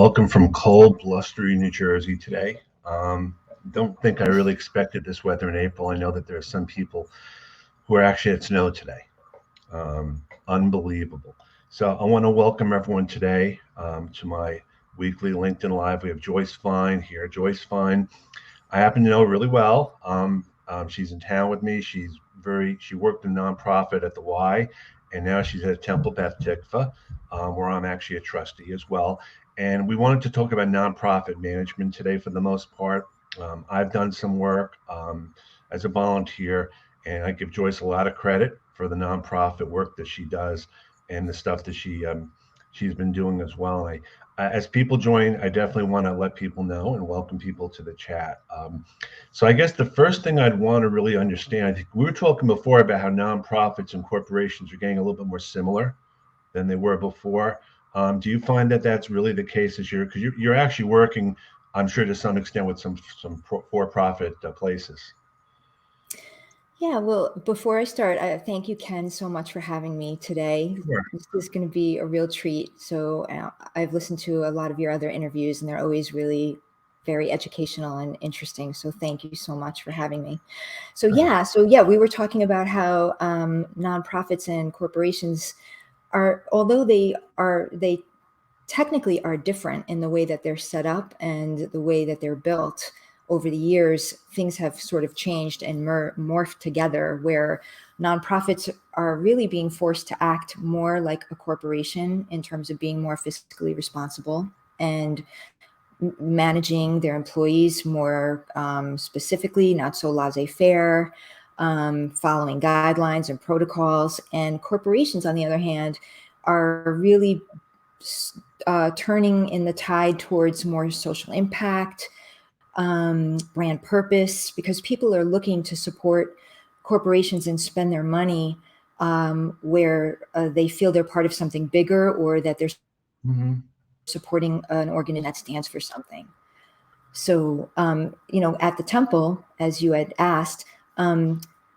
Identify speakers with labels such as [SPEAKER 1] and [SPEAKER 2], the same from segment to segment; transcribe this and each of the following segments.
[SPEAKER 1] Welcome from cold, blustery New Jersey today. Don't think I really expected this weather in April. I know that there are some people who are actually at snow today. Unbelievable. So I want to welcome everyone today to my weekly LinkedIn Live. We have Joyce Fein here. Joyce Fein, I happen to know really well. She's in town with me. She worked in nonprofit at the Y, and now she's at Temple Beth Tikva, where I'm actually a trustee as well. And we wanted to talk about nonprofit management today for the most part. I've done some work as a volunteer, and I give Joyce a lot of credit for the nonprofit work that she does and the stuff that she's been doing as well. As people join, I definitely want to let people know and welcome people to the chat. So I guess the first thing I'd want to really understand, I think we were talking before about how nonprofits and corporations are getting a little bit more similar than they were before. Do you find that that's really the case this year? Because you're actually working, I'm sure, to some extent with some for-profit places.
[SPEAKER 2] Yeah, well, before I start, thank you, Ken, so much for having me today.
[SPEAKER 1] Sure.
[SPEAKER 2] This is going to be a real treat. So I've listened to a lot of your other interviews, and they're always really very educational and interesting. So thank you so much for having me. So we were talking about how nonprofits and corporations although they technically are different in the way that they're set up and the way that they're built. Over the years, things have sort of changed and morphed together, where nonprofits are really being forced to act more like a corporation in terms of being more fiscally responsible and managing their employees more specifically, not so laissez-faire, following guidelines and protocols. And corporations, on the other hand, are really turning in the tide towards more social impact, brand purpose, because people are looking to support corporations and spend their money where they feel they're part of something bigger, or that they're supporting an organization that stands for something. So, at the Temple, as you had asked,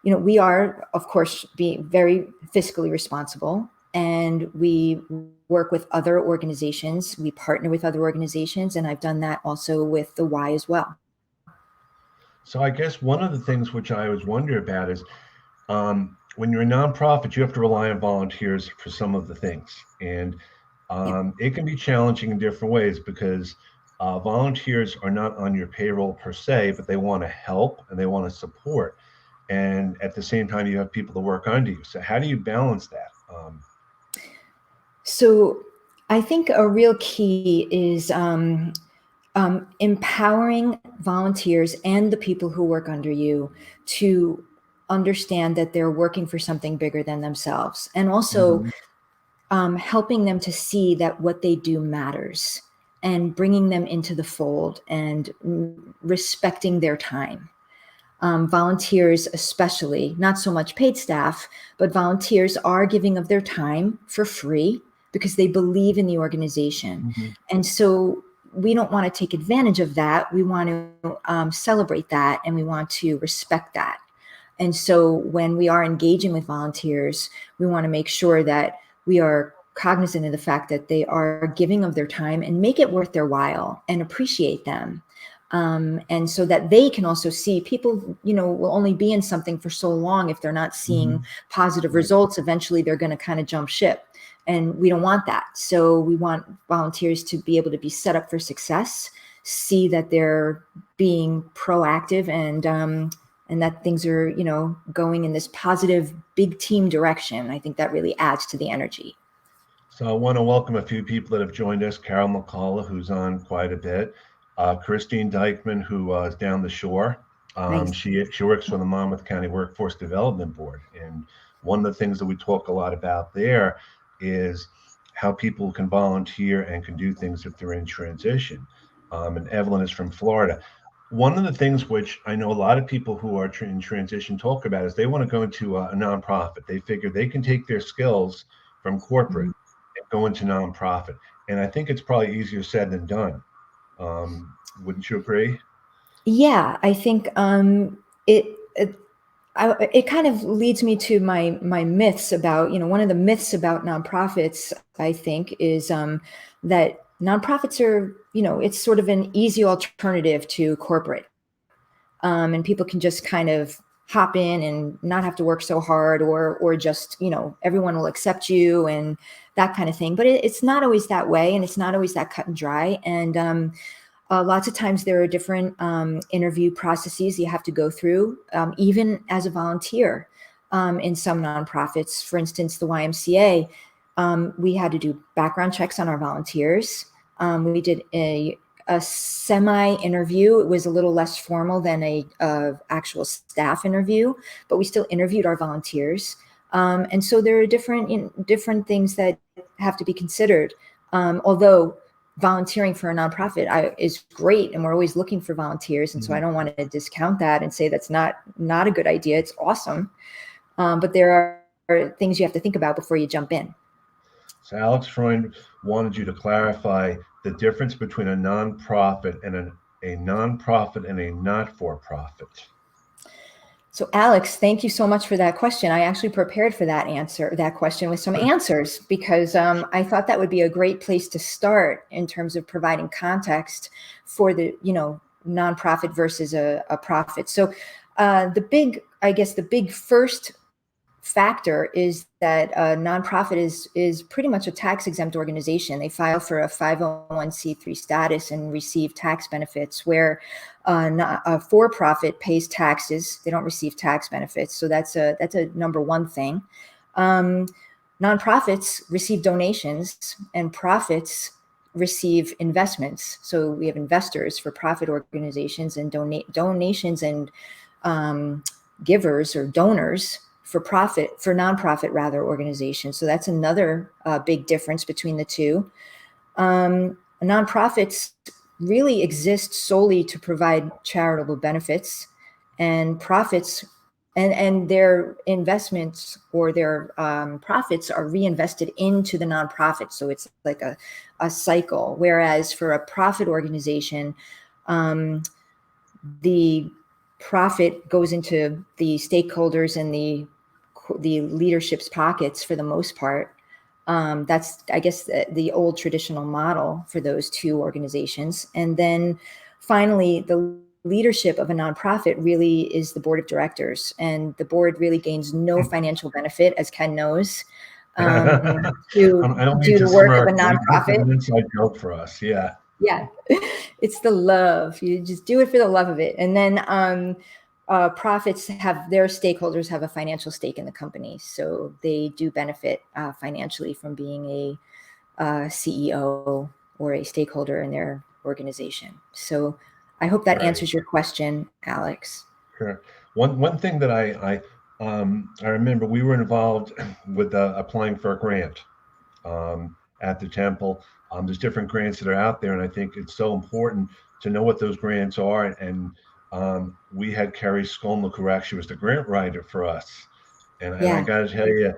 [SPEAKER 2] we are, of course, being very fiscally responsible, and we work with other organizations. We partner with other organizations, and I've done that also with the Y as well.
[SPEAKER 1] So I guess one of the things which I always wonder about is when you're a nonprofit, you have to rely on volunteers for some of the things. And it can be challenging in different ways because volunteers are not on your payroll per se, but they want to help and they want to support. And at the same time, you have people to work under you. So how do you balance that?
[SPEAKER 2] So I think a real key is empowering volunteers and the people who work under you to understand that they're working for something bigger than themselves, and also helping them to see that what they do matters, and bringing them into the fold and respecting their time. Volunteers, especially, not so much paid staff, but volunteers are giving of their time for free because they believe in the organization. And so we don't want to take advantage of that. We want to celebrate that, and we want to respect that. And so when we are engaging with volunteers, we want to make sure that we are cognizant of the fact that they are giving of their time and make it worth their while and appreciate them. And so that they can also see people, will only be in something for so long. If they're not seeing positive results, eventually they're going to kind of jump ship. And we don't want that. So we want volunteers to be able to be set up for success, see that they're being proactive, and that things are, going in this positive big team direction. I think that really adds to the energy.
[SPEAKER 1] So I want to welcome a few people that have joined us. Carol McCullough, who's on quite a bit. Christine Dykman, who is down the shore.
[SPEAKER 2] Nice.
[SPEAKER 1] She works for the Monmouth County Workforce Development Board. And one of the things that we talk a lot about there is how people can volunteer and can do things if they're in transition. And Evelyn is from Florida. One of the things which I know a lot of people who are in transition talk about is they want to go into a nonprofit. They figure they can take their skills from corporate and go into nonprofit. And I think it's probably easier said than done. Wouldn't you agree?
[SPEAKER 2] Yeah, I think it kind of leads me to my myths about, one of the myths about nonprofits, I think, is that nonprofits are, it's sort of an easy alternative to corporate. And people can just kind of hop in and not have to work so hard, or just, everyone will accept you and that kind of thing. But it's not always that way, and it's not always that cut and dry. And lots of times there are different interview processes you have to go through, even as a volunteer. In some nonprofits, for instance, the YMCA, we had to do background checks on our volunteers. We did a semi-interview. It was a little less formal than a actual staff interview, but we still interviewed our volunteers. And so there are different things that have to be considered. Although volunteering for a nonprofit is great, and we're always looking for volunteers, and so I don't want to discount that and say that's not a good idea. It's awesome, but there are things you have to think about before you jump in.
[SPEAKER 1] So Alex Freund wanted you to clarify the difference between a nonprofit and a nonprofit and a not-for-profit.
[SPEAKER 2] So Alex, thank you so much for that question. I actually prepared for that question with some answers, because I thought that would be a great place to start in terms of providing context for the, nonprofit versus a profit. So the big first factor is that a nonprofit is pretty much a tax exempt organization. They file for a 501c3 status and receive tax benefits, where a for-profit pays taxes. They don't receive tax benefits. So that's a number one thing. Nonprofits receive donations, and profits receive investments. So we have investors for profit organizations, and donations and givers or donors for nonprofit organizations. So that's another big difference between the two. Nonprofits really exist solely to provide charitable benefits, and profits and their investments or their profits are reinvested into the nonprofit. So it's like a cycle. Whereas for a profit organization, the profit goes into the stakeholders and the leadership's pockets for the most part. That's, I guess, the old traditional model for those two organizations. And then finally, the leadership of a nonprofit really is the board of directors, and the board really gains no financial benefit, as Ken knows, to
[SPEAKER 1] I don't
[SPEAKER 2] do
[SPEAKER 1] mean
[SPEAKER 2] the
[SPEAKER 1] to
[SPEAKER 2] work of a
[SPEAKER 1] smirk. That's
[SPEAKER 2] nonprofit.
[SPEAKER 1] an inside joke for us. Yeah.
[SPEAKER 2] Yeah, it's the love. You just do it for the love of it. And then profits their stakeholders have a financial stake in the company, so they do benefit financially from being a CEO or a stakeholder in their organization. So I hope that answers your question, Alex.
[SPEAKER 1] Sure. One thing that I remember, we were involved with applying for a grant at the temple. There's different grants that are out there, and I think it's so important to know what those grants are. And we had Carrie Skolnick, who actually was the grant writer for us. And I got to tell you,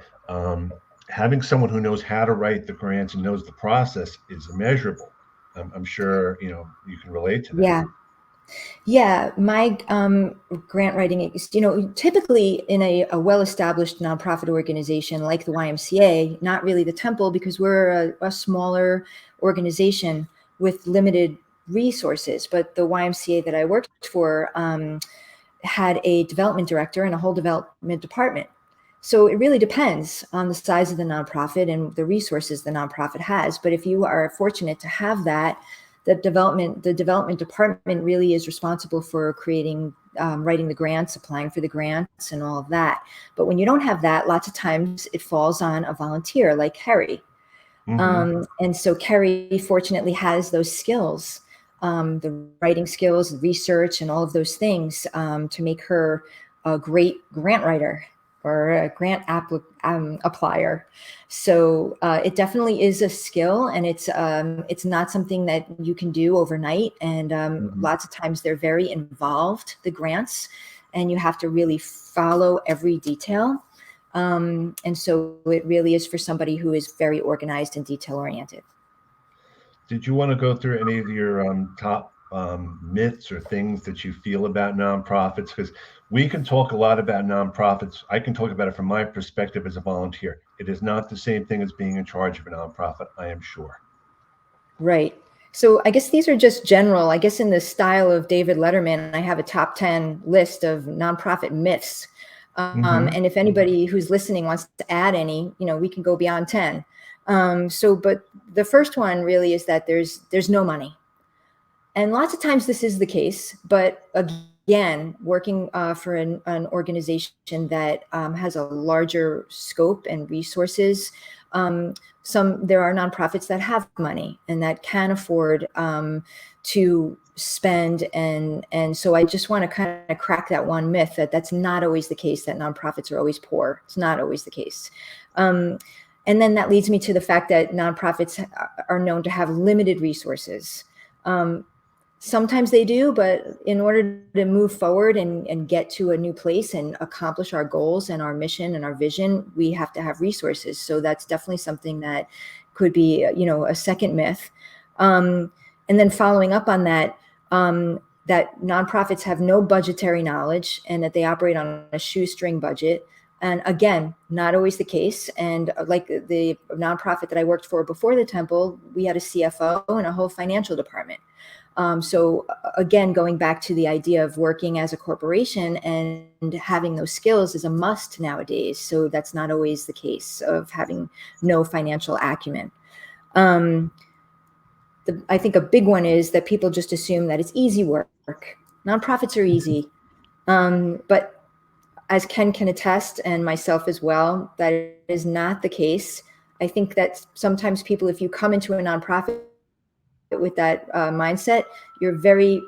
[SPEAKER 1] having someone who knows how to write the grants and knows the process is immeasurable. I'm sure you can relate to that.
[SPEAKER 2] Yeah, my grant writing is, typically in a well-established nonprofit organization like the YMCA, not really the temple, because we're a smaller organization with limited resources. But the YMCA that I worked for had a development director and a whole development department. So it really depends on the size of the nonprofit and the resources the nonprofit has. But if you are fortunate to have that, the development department really is responsible for creating, writing the grants, applying for the grants, and all of that. But when you don't have that, lots of times it falls on a volunteer like Carrie. Mm-hmm. And so Carrie fortunately has those skills, the writing skills, research, and all of those things to make her a great grant writer or a grant applier. So it definitely is a skill, and it's not something that you can do overnight. And lots of times they're very involved, the grants, and you have to really follow every detail. And so it really is for somebody who is very organized and detail oriented.
[SPEAKER 1] Did you want to go through any of your top myths or things that you feel about nonprofits? Because we can talk a lot about nonprofits. I can talk about it from my perspective as a volunteer. It is not the same thing as being in charge of a nonprofit, I am sure.
[SPEAKER 2] Right. So I guess these are just general. I guess in the style of David Letterman, I have a top 10 list of nonprofit myths.
[SPEAKER 1] Mm-hmm.
[SPEAKER 2] And if anybody who's listening wants to add any, we can go beyond 10. But the first one really is that there's no money. And lots of times this is the case, but again, working for an organization that has a larger scope and resources, um, there are nonprofits that have money and that can afford to spend, and so I just want to kind of crack that one myth that that's not always the case, that nonprofits are always poor. It's not always the case. Um, and then that leads me to the fact that nonprofits are known to have limited resources. Um, Sometimes they do, but in order to move forward and get to a new place and accomplish our goals and our mission and our vision, we have to have resources. So that's definitely something that could be, a second myth. And then following up on that, that nonprofits have no budgetary knowledge and that they operate on a shoestring budget. And again, not always the case. And like the nonprofit that I worked for before the temple, we had a CFO and a whole financial department. So again, going back to the idea of working as a corporation and having those skills is a must nowadays. So that's not always the case of having no financial acumen. I think a big one is that people just assume that it's easy work. Nonprofits are easy. But as Ken can attest, and myself as well, that is not the case. I think that sometimes people, if you come into a nonprofit with that mindset, you're very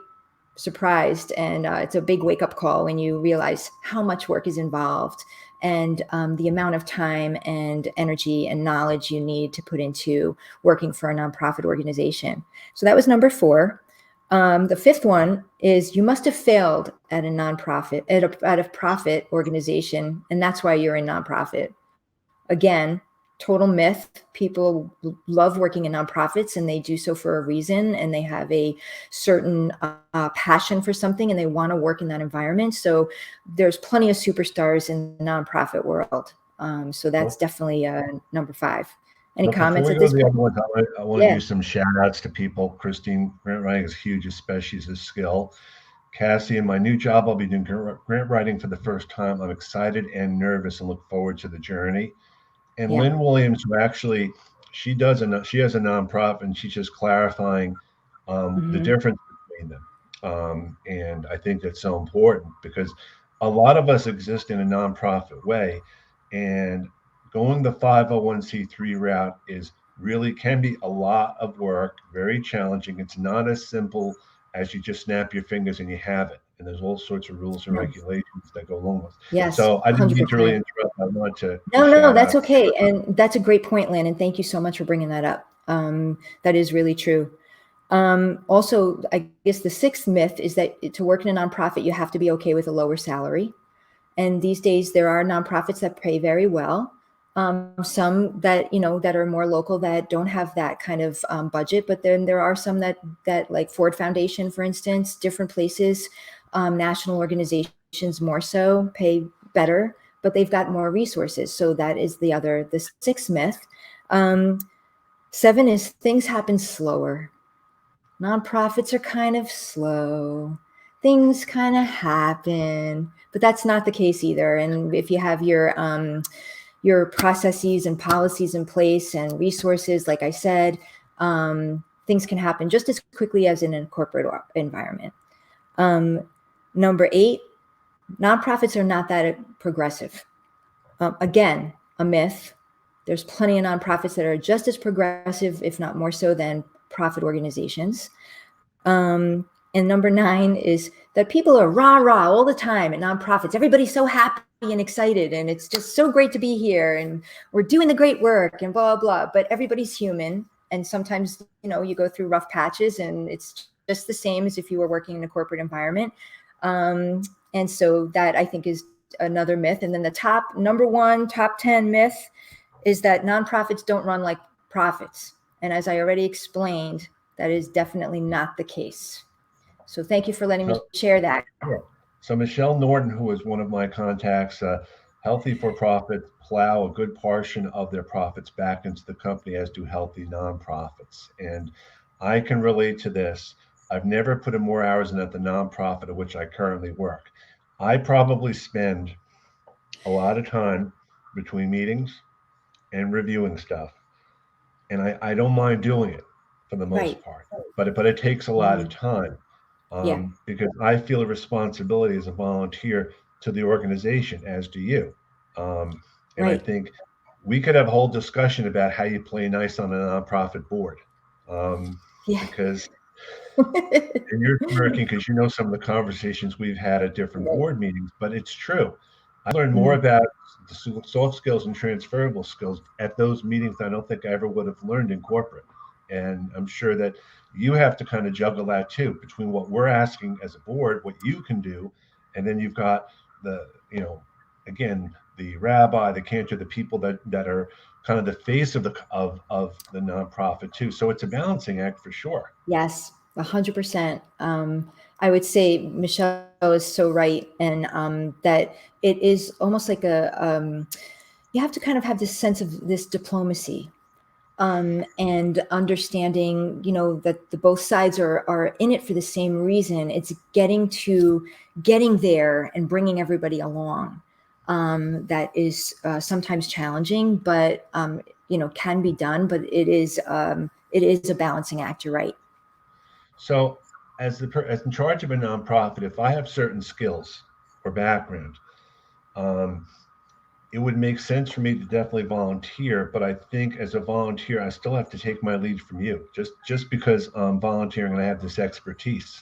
[SPEAKER 2] surprised, and it's a big wake-up call when you realize how much work is involved and the amount of time and energy and knowledge you need to put into working for a nonprofit organization. So that was number 4. The fifth one is you must have failed at a nonprofit, at a profit organization, and that's why you're in nonprofit. Again, total myth. People love working in nonprofits and they do so for a reason, and they have a certain passion for something and they want to work in that environment. So there's plenty of superstars in the nonprofit world. So that's
[SPEAKER 1] Well,
[SPEAKER 2] definitely number 5. Any
[SPEAKER 1] but before
[SPEAKER 2] comments
[SPEAKER 1] we
[SPEAKER 2] at
[SPEAKER 1] go to
[SPEAKER 2] this
[SPEAKER 1] the
[SPEAKER 2] point?
[SPEAKER 1] other ones, I want to
[SPEAKER 2] Yeah.
[SPEAKER 1] do some shout outs to people. Christine, grant writing is huge, especially as a skill. Cassie, in my new job, I'll be doing grant writing for the first time. I'm excited and nervous and look forward to the journey. And
[SPEAKER 2] Yeah.
[SPEAKER 1] Lynn Williams, who actually she has a nonprofit, and she's just clarifying the
[SPEAKER 2] Mm-hmm.
[SPEAKER 1] difference between them. And I think that's so important because a lot of us exist in a nonprofit way, and going the 501c3 route is really can be a lot of work, very challenging. It's not as simple as you just snap your fingers and you have it. And there's all sorts of rules and
[SPEAKER 2] No.
[SPEAKER 1] regulations that go along with.
[SPEAKER 2] Yes,
[SPEAKER 1] So I didn't mean to really
[SPEAKER 2] 100%.
[SPEAKER 1] interrupt. I want to
[SPEAKER 2] No, no,
[SPEAKER 1] shout
[SPEAKER 2] that's
[SPEAKER 1] out.
[SPEAKER 2] okay. And that's a great point, Lynn. And thank you so much for bringing that up. That is really true. Also, I guess the sixth myth is that to work in a nonprofit, you have to be okay with a lower salary. And these days, there are nonprofits that pay very well. Some that that are more local that don't have that kind of budget, but then there are some that like Ford Foundation, for instance, different places, national organizations more so pay better, but they've got more resources. So that is the sixth myth. Um, 7 is things happen slower. Nonprofits are kind of slow. Things kind of happen, but that's not the case either. And if you have your processes and policies in place and resources, like I said, things can happen just as quickly as in a corporate environment. Number 8, nonprofits are not that progressive. Again, a myth. There's plenty of nonprofits that are just as progressive, if not more so, than profit organizations. And number 9 is that people are rah rah all the time at nonprofits. Everybody's so happy and excited, and it's just so great to be here, and we're doing the great work, and blah blah. But everybody's human, and sometimes you go through rough patches, and it's just the same as if you were working in a corporate environment. And so that I think is another myth. And then the top 10 myth is that nonprofits don't run like profits. And as I already explained, that is definitely not the case. So thank you for letting me
[SPEAKER 1] So,
[SPEAKER 2] share that.
[SPEAKER 1] sure. So Michelle Norton, who was one of my contacts, healthy for profit plow a good portion of their profits back into the company, as do healthy nonprofits. And I can relate to this. I've never put in more hours in at the nonprofit at which I currently work. I probably spend a lot of time between meetings and reviewing stuff, and I don't mind doing it for the most
[SPEAKER 2] Right.
[SPEAKER 1] part, but it takes a lot of
[SPEAKER 2] Mhm.
[SPEAKER 1] time,
[SPEAKER 2] Yeah.
[SPEAKER 1] because I feel a responsibility as a volunteer to the organization, as do you, and I
[SPEAKER 2] Right.
[SPEAKER 1] think we could have a whole discussion about how you play nice on a nonprofit board, um,
[SPEAKER 2] Yeah.
[SPEAKER 1] because and you're smirking because you know some of the conversations we've had at different
[SPEAKER 2] Right.
[SPEAKER 1] board meetings, but it's true. I learned more
[SPEAKER 2] Mhm.
[SPEAKER 1] about the soft skills and transferable skills at those meetings than I don't think I ever would have learned in corporate. And I'm sure that you have to kind of juggle that too between what we're asking as a board, what you can do, and then you've got the, you know, again, the rabbi, the cantor, the people that are kind of the face of the nonprofit too. So it's a balancing act for sure.
[SPEAKER 2] Yes, 100%. I would say Michelle is so right, and that it is almost like you have to kind of have this sense of this diplomacy, and understanding, that the both sides are in it for the same reason. It's getting there and bringing everybody along. That is sometimes challenging, but can be done. But it is a balancing act. You're right.
[SPEAKER 1] So, as in charge of a nonprofit, if I have certain skills or background, um, it would make sense for me to definitely volunteer. But I think as a volunteer, I still have to take my lead from you. Just because I'm volunteering and I have this expertise,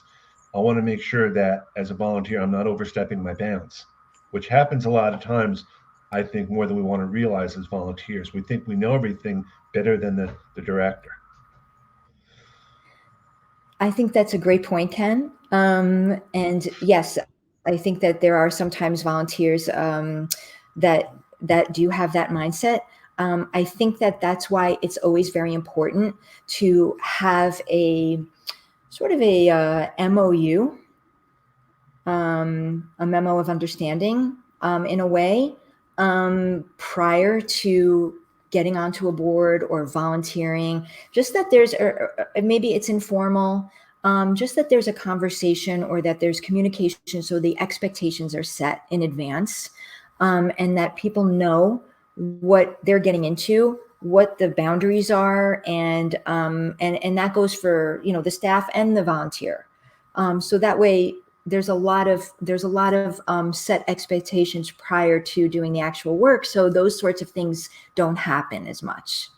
[SPEAKER 1] I want to make sure that as a volunteer, I'm not overstepping my bounds, which happens a lot of times. I think more than we want to realize as volunteers, we think we know everything better than the director.
[SPEAKER 2] I think that's a great point, Ken. And yes, I think that there are sometimes volunteers that do have that mindset. I think that that's why it's always very important to have a sort of a MOU, a memo of understanding, in a way, prior to getting onto a board or volunteering. Just that there's, or maybe it's informal, just that there's a conversation or that there's communication, so the expectations are set in advance, and that people know what they're getting into, what the boundaries are, and that goes for the staff and the volunteer. So that way there's a lot of set expectations prior to doing the actual work, so those sorts of things don't happen as much.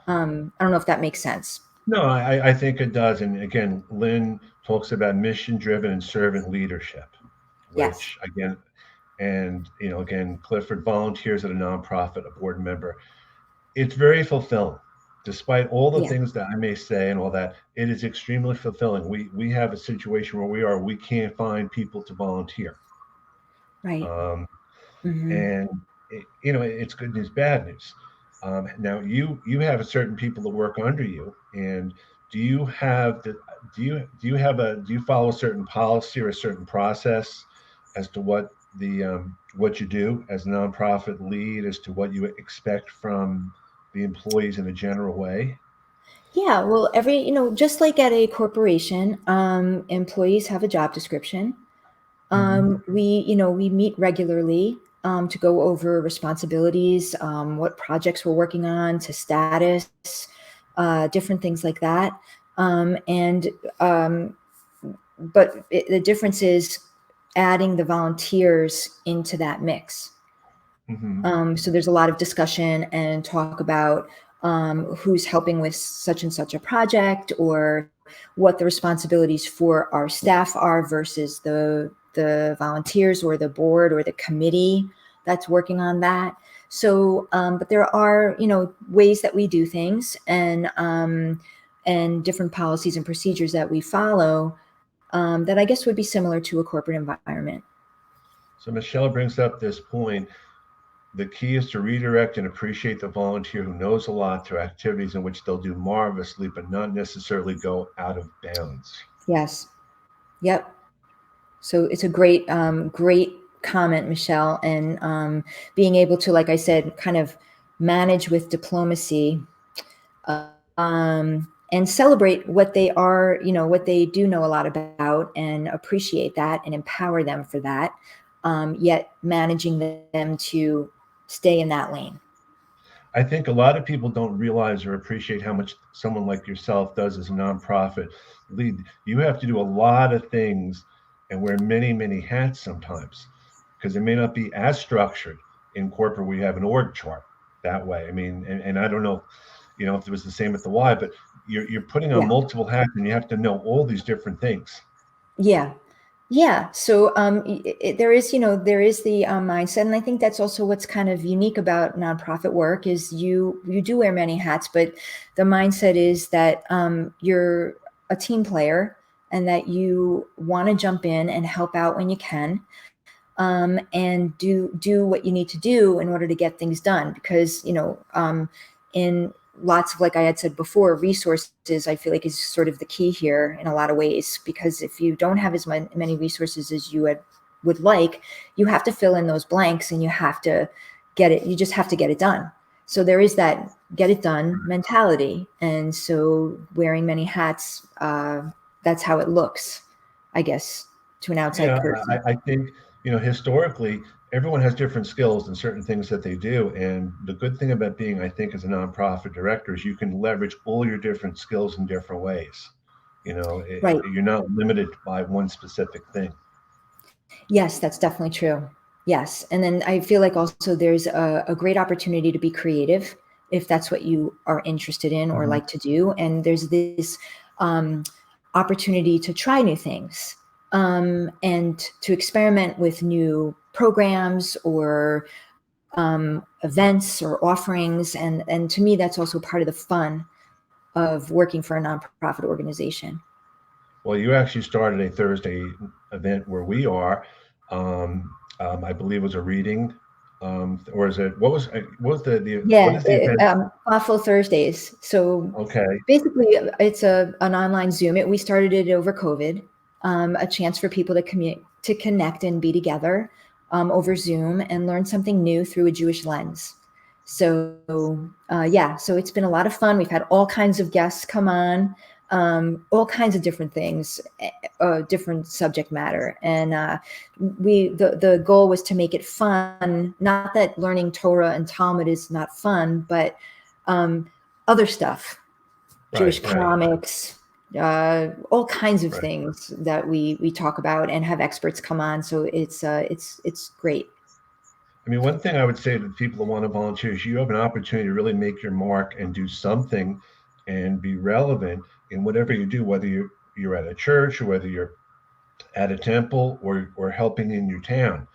[SPEAKER 2] I don't know if that makes sense.
[SPEAKER 1] No, I think it does. And again, Lynn talks about mission driven and servant leadership,
[SPEAKER 2] Yes.
[SPEAKER 1] which again, and again, Clifford volunteers at a nonprofit, a board member. It's very fulfilling. Despite all the
[SPEAKER 2] Yeah.
[SPEAKER 1] things that I may say and all that, it is extremely fulfilling. We have a situation where we can't find people to volunteer.
[SPEAKER 2] Right.
[SPEAKER 1] Um,
[SPEAKER 2] Hmm.
[SPEAKER 1] and it's good news, bad news. Now you have certain people that work under you, and do you have the do you follow a certain policy or a certain process as to what you do as a nonprofit lead, as to what you expect from the employees in a general way?
[SPEAKER 2] Yeah, well, just like at a corporation, employees have a job description.
[SPEAKER 1] Hmm.
[SPEAKER 2] We meet regularly, to go over responsibilities, what projects we're working on, to status, different things like that. And but the difference is adding the volunteers into that mix.
[SPEAKER 1] Hmm.
[SPEAKER 2] So there's a lot of discussion and talk about who's helping with such and such a project, or what the responsibilities for our staff are versus the volunteers or the board or the committee that's working on that. So, but there are ways that we do things, and different policies and procedures that we follow, that I guess would be similar to a corporate environment.
[SPEAKER 1] So Michelle brings up this point. The key is to redirect and appreciate the volunteer who knows a lot to activities in which they'll do marvelously, but not necessarily go out of bounds.
[SPEAKER 2] Yes. Yep. So it's a great comment, Michelle, and being able to, like I said, kind of manage with diplomacy. and celebrate what they are, what they do know a lot about, and appreciate that and empower them for that, yet managing them to stay in that lane.
[SPEAKER 1] I think a lot of people don't realize or appreciate how much someone like yourself does as a nonprofit lead. You have to do a lot of things and wear many, many hats sometimes because it may not be as structured in corporate where you have an org chart that way. I mean, and I don't know, if it was the same at the Y, but you're putting on
[SPEAKER 2] Yeah.
[SPEAKER 1] multiple hats and you have to know all these different things.
[SPEAKER 2] Yeah. Yeah. So there is, there is the mindset, and I think that's also what's kind of unique about nonprofit work is you do wear many hats, but the mindset is that you're a team player and that you want to jump in and help out when you can, and do what you need to do in order to get things done. Because in lots of, like I had said before, resources, I feel like is sort of the key here in a lot of ways. Because if you don't have as many resources as you would like, you have to fill in those blanks, and you have to get it. You just have to get it done. So there is that get it done mentality, and so wearing many hats. That's how it looks, I guess, to an outside
[SPEAKER 1] Yeah,
[SPEAKER 2] person.
[SPEAKER 1] I think, historically, everyone has different skills and certain things that they do. And the good thing about being, I think, as a nonprofit director is you can leverage all your different skills in different ways.
[SPEAKER 2] Right.
[SPEAKER 1] You're not limited by one specific thing.
[SPEAKER 2] Yes, that's definitely true. Yes. And then I feel like also there's a great opportunity to be creative if that's what you are interested in or
[SPEAKER 1] Mhm.
[SPEAKER 2] like to do. And there's this um, opportunity to try new things, and to experiment with new programs or events or offerings. And to me, that's also part of the fun of working for a nonprofit organization.
[SPEAKER 1] Well, you actually started a Thursday event where we are. I believe it was a reading, or is it what was what
[SPEAKER 2] Yeah,
[SPEAKER 1] is the event?
[SPEAKER 2] Thoughtful Thursdays. So
[SPEAKER 1] Okay,
[SPEAKER 2] basically, it's an online Zoom. We started it over COVID, a chance for people to to connect and be together over Zoom and learn something new through a Jewish lens. So yeah, so it's been a lot of fun. We've had all kinds of guests come on, all kinds of different things, different subject matter, and the goal was to make it fun. Not that learning Torah and Talmud is not fun, but um, other stuff,
[SPEAKER 1] right,
[SPEAKER 2] Jewish
[SPEAKER 1] right,
[SPEAKER 2] comics, all kinds of
[SPEAKER 1] right.
[SPEAKER 2] things that we talk about and have experts come on. So it's great.
[SPEAKER 1] I mean, one thing I would say to the people that want to volunteer is you have an opportunity to really make your mark and do something and be relevant in whatever you do, whether you're at a church or whether you're at a temple or helping in your town.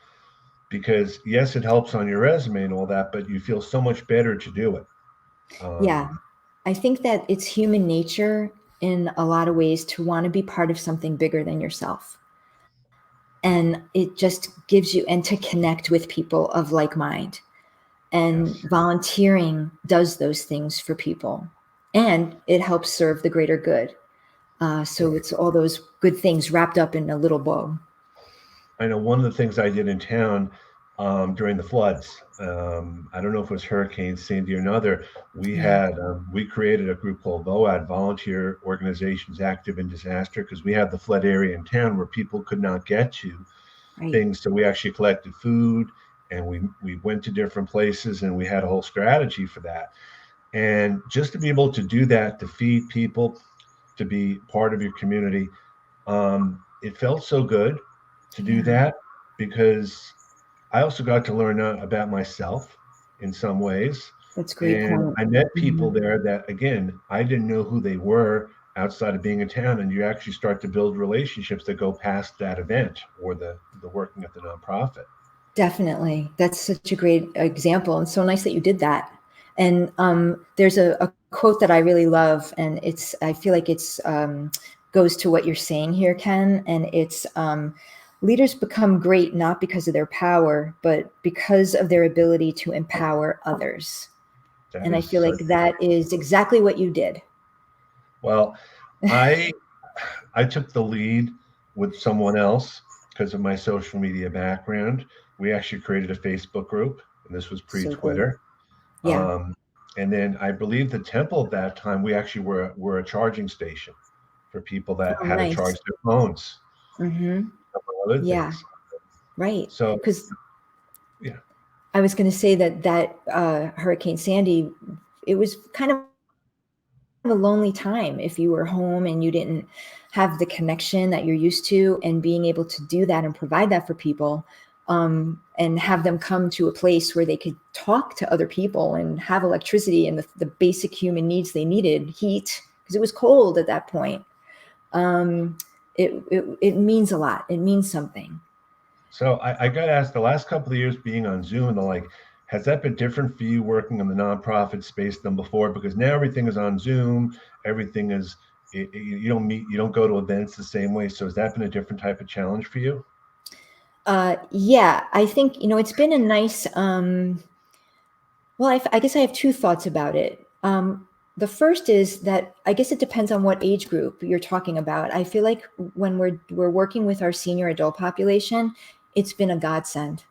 [SPEAKER 1] Because yes, it helps on your resume and all that, but you feel so much better to do it.
[SPEAKER 2] Yeah,
[SPEAKER 1] Um,
[SPEAKER 2] I think that it's human nature in a lot of ways to want to be part of something bigger than yourself. And it just gives you, and to connect with people of like mind. And
[SPEAKER 1] yes.
[SPEAKER 2] volunteering does those things for people, and it helps serve the greater good. So
[SPEAKER 1] Right.
[SPEAKER 2] it's all those good things wrapped up in a little bow.
[SPEAKER 1] I know one of the things I did in town during the floods. I don't know if it was Hurricane Sandy or another.
[SPEAKER 2] Yeah,
[SPEAKER 1] We created a group called VOAD, Volunteer Organizations Active in Disaster, because we had the flood area in town where people could not get to
[SPEAKER 2] right.
[SPEAKER 1] things. So we actually collected food and we went to different places and we had a whole strategy for that. And just to be able to do that, to feed people, to be part of your community, it felt so good to do
[SPEAKER 2] Yeah,
[SPEAKER 1] that because I also got to learn about myself in some ways.
[SPEAKER 2] that's a great
[SPEAKER 1] And
[SPEAKER 2] point.
[SPEAKER 1] I met people
[SPEAKER 2] Mhm.
[SPEAKER 1] there that, again, I didn't know who they were outside of being in town. And you actually start to build relationships that go past that event or the working at the nonprofit.
[SPEAKER 2] Definitely. That's such a great example, and so nice that you did that. And there's a quote that I really love, and I feel like it's goes to what you're saying here, Ken. And it's leaders become great not because of their power, but because of their ability to empower others.
[SPEAKER 1] That
[SPEAKER 2] And I
[SPEAKER 1] is
[SPEAKER 2] feel like
[SPEAKER 1] such,
[SPEAKER 2] that is exactly what you did.
[SPEAKER 1] well, I I took the lead with someone else because of my social media background. We actually created a Facebook group, and this was
[SPEAKER 2] So good.
[SPEAKER 1] pre-Twitter.
[SPEAKER 2] Yeah.
[SPEAKER 1] And then I believe the temple at that time, we actually were a charging station for people that
[SPEAKER 2] Oh,
[SPEAKER 1] had to charge
[SPEAKER 2] nice.
[SPEAKER 1] their phones,
[SPEAKER 2] Mm-hmm.
[SPEAKER 1] among other
[SPEAKER 2] Yeah,
[SPEAKER 1] things.
[SPEAKER 2] right.
[SPEAKER 1] So
[SPEAKER 2] Because
[SPEAKER 1] yeah,
[SPEAKER 2] I was going to say that Hurricane Sandy, it was kind of a lonely time if you were home and you didn't have the connection that you're used to, and being able to do that and provide that for people, and have them come to a place where they could talk to other people and have electricity and the basic human needs they needed, heat, because it was cold at that point. Um, it means a lot. It means something.
[SPEAKER 1] so I got asked the last couple of years being on Zoom, they're like, has that been different for you working in the nonprofit space than before? Because now everything is on Zoom, everything is you don't meet, you don't go to events the same way. So has that been a different type of challenge for you?
[SPEAKER 2] Yeah, I think, it's been a nice, well, I guess I have two thoughts about it. The first is that I guess it depends on what age group you're talking about. I feel like when we're working with our senior adult population, it's been a godsend.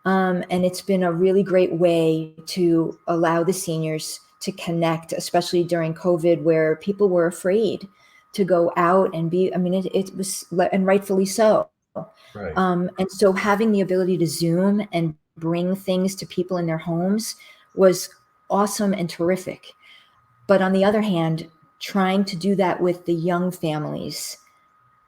[SPEAKER 2] And it's been a really great way to allow the seniors to connect, especially during COVID, where people were afraid to go out and be. I mean, it was, and rightfully so.
[SPEAKER 1] Right.
[SPEAKER 2] And so having the ability to Zoom and bring things to people in their homes was awesome and terrific. But on the other hand, trying to do that with the young families,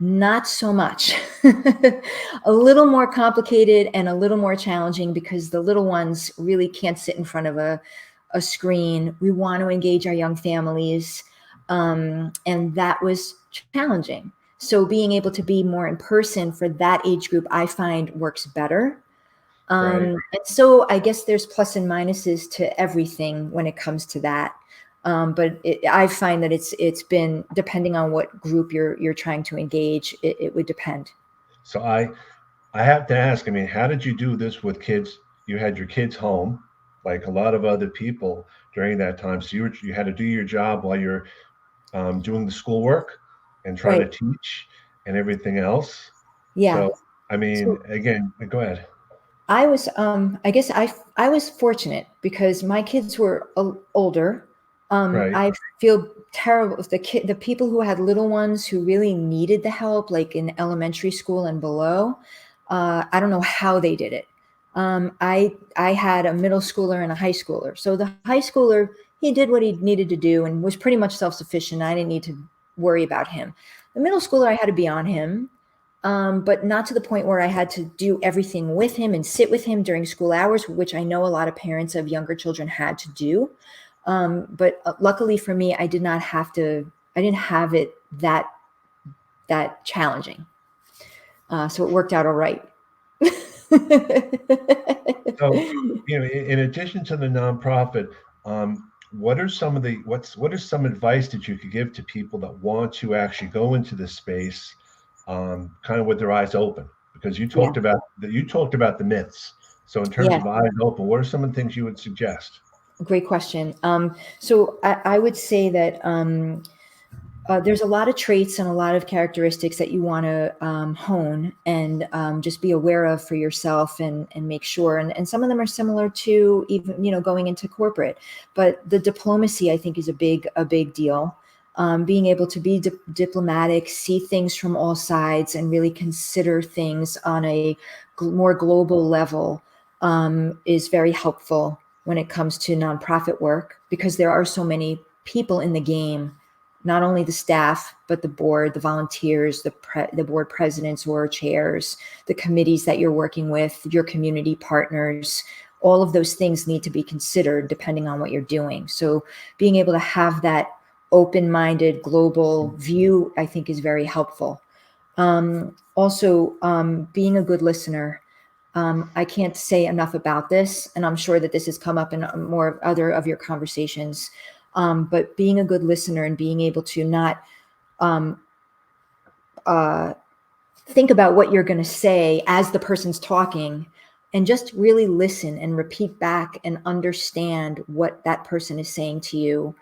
[SPEAKER 2] not so much. A little more complicated and a little more challenging, because the little ones really can't sit in front of a screen. We want to engage our young families. And that was challenging. So being able to be more in person for that age group, I find works better.
[SPEAKER 1] Right.
[SPEAKER 2] And so I guess there's plus and minuses to everything when it comes to that. But I find that it's been, depending on what group you're trying to engage, it would depend.
[SPEAKER 1] So I have to ask, I mean, how did you do this with kids? You had your kids home, like a lot of other people during that time. So you had to do your job while you're doing the schoolwork and trying to
[SPEAKER 2] Right.
[SPEAKER 1] teach and everything else.
[SPEAKER 2] Yeah.
[SPEAKER 1] So, I mean,
[SPEAKER 2] So
[SPEAKER 1] again, go ahead.
[SPEAKER 2] I was, I guess I was fortunate because my kids were older.
[SPEAKER 1] Right.
[SPEAKER 2] I feel terrible if the people who had little ones who really needed the help, like in elementary school and below. I don't know how they did it. I had a middle schooler and a high schooler. So the high schooler, he did what he needed to do and was pretty much self-sufficient. I didn't need to worry about him. The middle schooler, I had to be on him, but not to the point where I had to do everything with him and sit with him during school hours, which I know a lot of parents of younger children had to do. But luckily for me, I did not have to. I didn't have it that challenging, so it worked out all right.
[SPEAKER 1] So, in addition to the nonprofit, what are some of the what are some advice that you could give to people that want to actually go into this space, kind of with their eyes open? Because
[SPEAKER 2] Yeah,
[SPEAKER 1] you talked about the myths. So, in terms
[SPEAKER 2] yeah.
[SPEAKER 1] of eyes open, what are some of the things you would suggest?
[SPEAKER 2] Great question. So I would say that there's a lot of traits and a lot of characteristics that you want to hone and just be aware of for yourself, and make sure. And some of them are similar to even, going into corporate. But the diplomacy, I think, is a big deal. Being able to be diplomatic, see things from all sides, and really consider things on a more global level is very helpful when it comes to nonprofit work, because there are so many people in the game, not only the staff, but the board, the volunteers, the board presidents or chairs, the committees that you're working with, your community partners. All of those things need to be considered depending on what you're doing. So being able to have that open-minded global view, I think, is very helpful. Also, being a good listener. I can't say enough about this, and I'm sure that this has come up in more of other of your conversations. But being a good listener and being able to not um, uh, think about what you're going to say as the person's talking, and just really listen and repeat back and understand what that person is saying to you,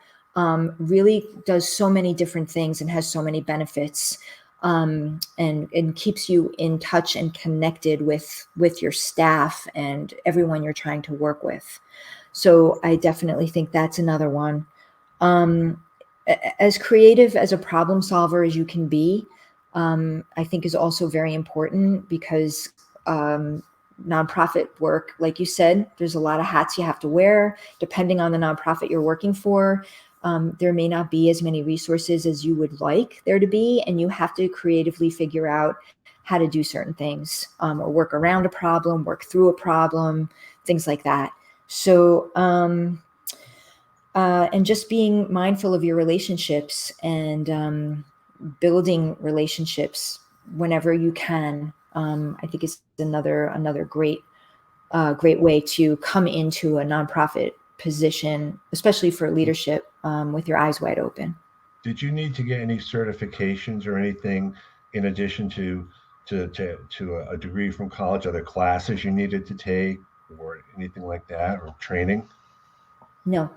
[SPEAKER 2] really does so many different things and has so many benefits. and keeps you in touch and connected with your staff and everyone you're trying to work with. So I definitely think that's another one. Um, as creative as a problem solver as you can be, I think is also very important because nonprofit work, like you said, there's a lot of hats you have to wear depending on the nonprofit you're working for. There may not be as many resources as you would like there to be, and you have to creatively figure out how to do certain things, or work around a problem, work through a problem, things like that. So, and just being mindful of your relationships and building relationships whenever you can, I think is another great way to come into a nonprofit position, especially for leadership, with your eyes wide open.
[SPEAKER 1] Did you need to get any certifications or anything in addition to a degree from college? Other classes you needed to take or anything like that, or training?
[SPEAKER 2] No.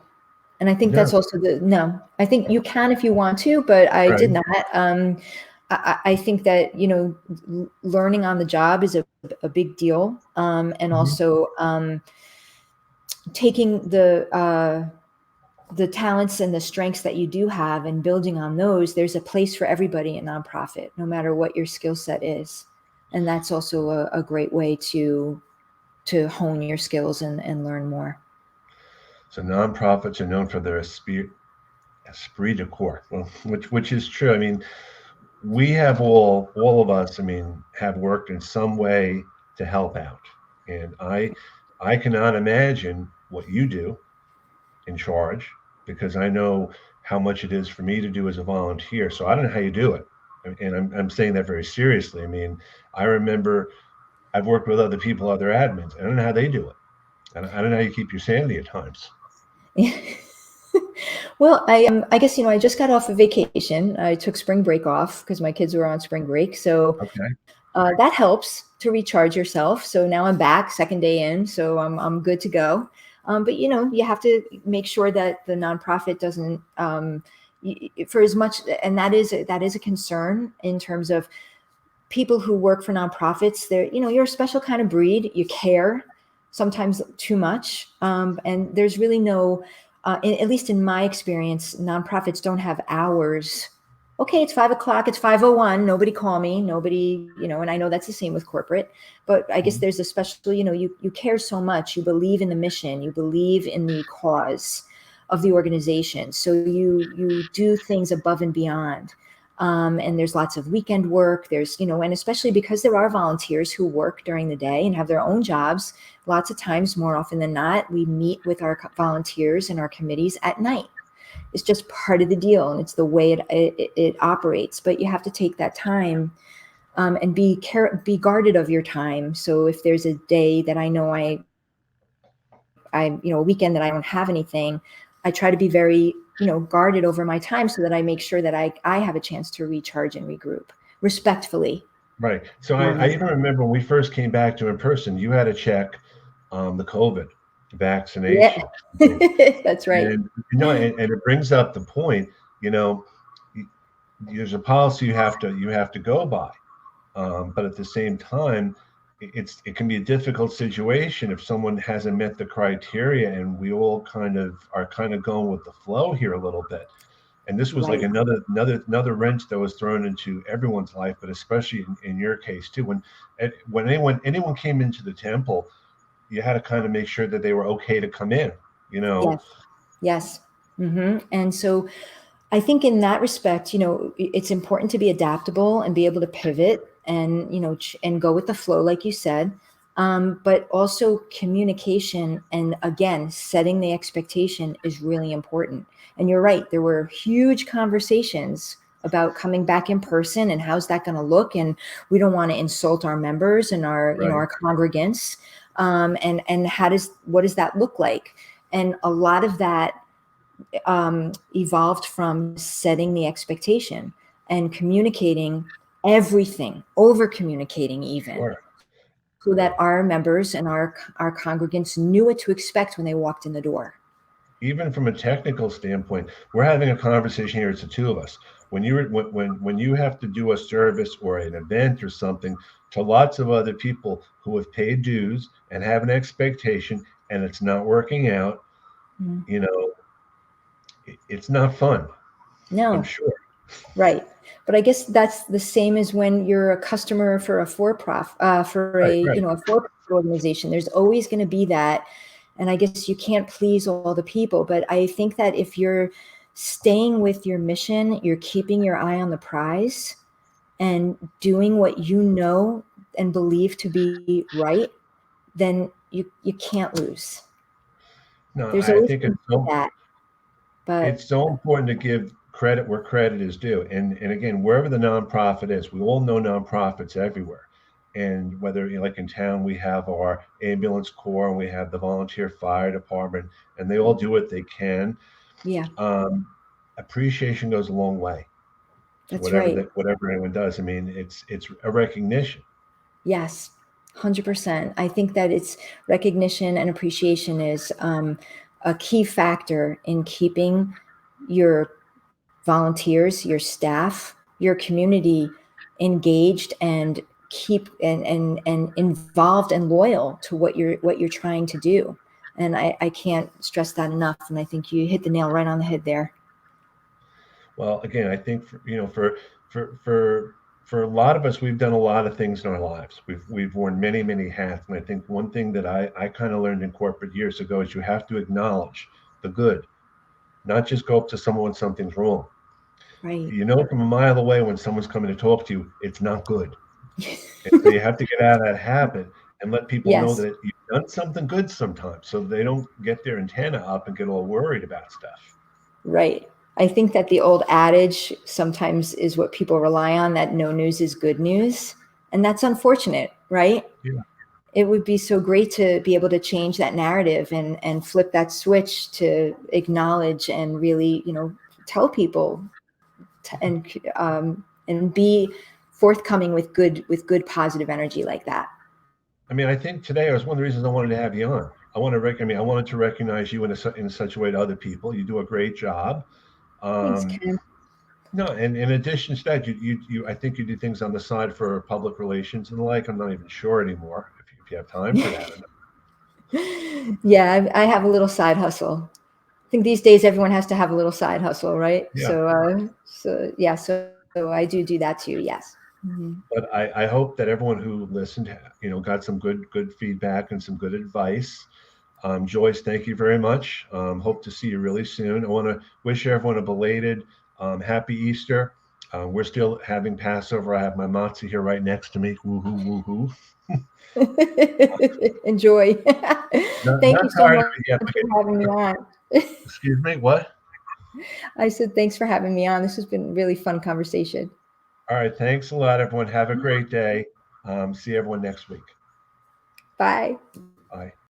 [SPEAKER 2] And I think
[SPEAKER 1] No.
[SPEAKER 2] that's also no, I think you can if you want to, but I did
[SPEAKER 1] Right.
[SPEAKER 2] not. I think that, learning on the job is a big deal. And
[SPEAKER 1] Mhm.
[SPEAKER 2] also taking the talents and the strengths that you do have and building on those. There's a place for everybody in nonprofit, no matter what your skill set is. And that's also a great way to hone your skills and learn more.
[SPEAKER 1] So nonprofits are known for their esprit de corps, well, which is true. I mean, we have all of us. I mean, have worked in some way to help out, and I cannot imagine what you do in charge because I know how much it is for me to do as a volunteer. So I don't know how you do it. And I'm saying that very seriously. I mean, I remember I've worked with other people, other admins. I don't know how they do it. I don't know how you keep your sanity at times.
[SPEAKER 2] Well, I guess, I just got off of vacation. I took spring break off because my kids were on spring break. So
[SPEAKER 1] Okay.
[SPEAKER 2] that helps to recharge yourself. So now I'm back, second day in, so I'm good to go. But you have to make sure that the nonprofit doesn't, for as much, and that is a concern in terms of people who work for nonprofits. You're a special kind of breed. You care, sometimes too much, and there's really no, at least in my experience, nonprofits don't have hours. Okay, it's 5 o'clock. It's 5:01. Nobody call me. Nobody, and I know that's the same with corporate. But I guess
[SPEAKER 1] Mhm.
[SPEAKER 2] there's a special, you care so much. You believe in the mission. You believe in the cause of the organization. So you do things above and beyond. And there's lots of weekend work. There's, and especially because there are volunteers who work during the day and have their own jobs. Lots of times, more often than not, we meet with our volunteers and our committees at night. It's just part of the deal, and it's the way it operates. But you have to take that time, and be guarded of your time. So if there's a day that I know a weekend that I don't have anything, I try to be very, guarded over my time so that I make sure that I have a chance to recharge and regroup respectfully.
[SPEAKER 1] Right. So I
[SPEAKER 2] Um,
[SPEAKER 1] even remember when we first came back to in person, you had to check the COVID
[SPEAKER 2] yeah,
[SPEAKER 1] vaccination and things.
[SPEAKER 2] that's right.
[SPEAKER 1] And it brings up the point, you know, there's a policy you have to go by. But at the same time, it can be a difficult situation if someone hasn't met the criteria, and we all kind of going with the flow here a little bit. And this was like
[SPEAKER 2] Right.
[SPEAKER 1] another wrench that was thrown into everyone's life, but especially in your case too. When anyone came into the temple, you had to kind of make sure that they were okay to come in. You know,
[SPEAKER 2] Yes. Yes. And so I think in that respect, it's important to be adaptable and be able to pivot and, and go with the flow, like you said. But also communication and, again, setting the expectation is really important. And you're right, there were huge conversations about coming back in person and how's that going to look. And we don't want to insult our members and our,
[SPEAKER 1] right?
[SPEAKER 2] our congregants. And what does that look like? And a lot of that evolved from setting the expectation and communicating everything, over communicating even,
[SPEAKER 1] Sure.
[SPEAKER 2] so that
[SPEAKER 1] Yeah.
[SPEAKER 2] our members and our congregants knew what to expect when they walked in the door.
[SPEAKER 1] Even from a technical standpoint, we're having a conversation here. It's the two of us. when you have to do a service or an event or something to lots of other people who have paid dues and have an expectation and it's not working out,
[SPEAKER 2] Mm.
[SPEAKER 1] you know, it's not fun. I'm
[SPEAKER 2] No.
[SPEAKER 1] sure.
[SPEAKER 2] Right. But I guess that's the same as when you're a customer for a for-profit, for
[SPEAKER 1] Right,
[SPEAKER 2] a,
[SPEAKER 1] right.
[SPEAKER 2] a for-profit organization. There's always going to be that. And I guess you can't please all the people. But I think that if you're staying with your mission, you're keeping your eye on the prize and doing what you know and believe to be right, then you can't lose.
[SPEAKER 1] No,
[SPEAKER 2] There's
[SPEAKER 1] I
[SPEAKER 2] always
[SPEAKER 1] think
[SPEAKER 2] going to be that. But
[SPEAKER 1] it's so important to give credit where credit is due. And again, wherever the nonprofit is, we all know nonprofits everywhere. And whether like in town, we have our ambulance corps and we have the volunteer fire department, and they all do what they can.
[SPEAKER 2] yeah,
[SPEAKER 1] Um, Appreciation goes a long way to
[SPEAKER 2] that's right.
[SPEAKER 1] whatever anyone does. I mean, it's a recognition.
[SPEAKER 2] Yes, 100%. I think that it's recognition and appreciation is a key factor in keeping your volunteers, your staff, your community engaged and and involved and loyal to what you're trying to do. And I can't stress that enough. And I think you hit the nail right on the head there.
[SPEAKER 1] Well, again, I think for for for a lot of us, we've done a lot of things in our lives. We've worn many hats, and I think one thing that I kind of learned in corporate years ago is you have to acknowledge the good, not just go up to someone when something's wrong.
[SPEAKER 2] Right.
[SPEAKER 1] You know from a mile away when someone's coming to talk to you, it's not good. And so you have to get out of that habit and let people know
[SPEAKER 2] Yes.
[SPEAKER 1] that you've done something good sometimes, so they don't get their antenna up and get all worried about stuff.
[SPEAKER 2] Right. I think that the old adage sometimes is what people rely on, that no news is good news. And that's unfortunate, right?
[SPEAKER 1] Yeah.
[SPEAKER 2] It would be so great to be able to change that narrative and flip that switch to acknowledge and really, tell people and be forthcoming with good positive energy like that.
[SPEAKER 1] I mean, I think today was one of the reasons I wanted to have you on. I mean, I wanted to recognize you in such a way to other people. You do a great job.
[SPEAKER 2] Thanks,
[SPEAKER 1] Um,
[SPEAKER 2] Ken.
[SPEAKER 1] no, and in addition to that, I think you do things on the side for public relations and the like. I'm not even sure anymore if you have time for that or not.
[SPEAKER 2] Yeah, I have a little side hustle. I think these days everyone has to have a little side hustle, right?
[SPEAKER 1] Yeah,
[SPEAKER 2] So yeah, so I do that too. Yes. Hmm.
[SPEAKER 1] but I hope that everyone who listened, got some good feedback and some good advice. Joyce, thank you very much. Hope to see you really soon. I want to wish everyone a belated happy Easter. We're still having Passover. I have my matzah here right next to me. Woohoo, woohoo.
[SPEAKER 2] Enjoy. Thank
[SPEAKER 1] Not
[SPEAKER 2] you so
[SPEAKER 1] tired of
[SPEAKER 2] much
[SPEAKER 1] it yet.
[SPEAKER 2] for having me on.
[SPEAKER 1] Excuse me, what?
[SPEAKER 2] I said thanks for having me on. This has been a really fun conversation.
[SPEAKER 1] All right. Thanks a lot, everyone. Have a great day. See everyone next week.
[SPEAKER 2] Bye.
[SPEAKER 1] Bye.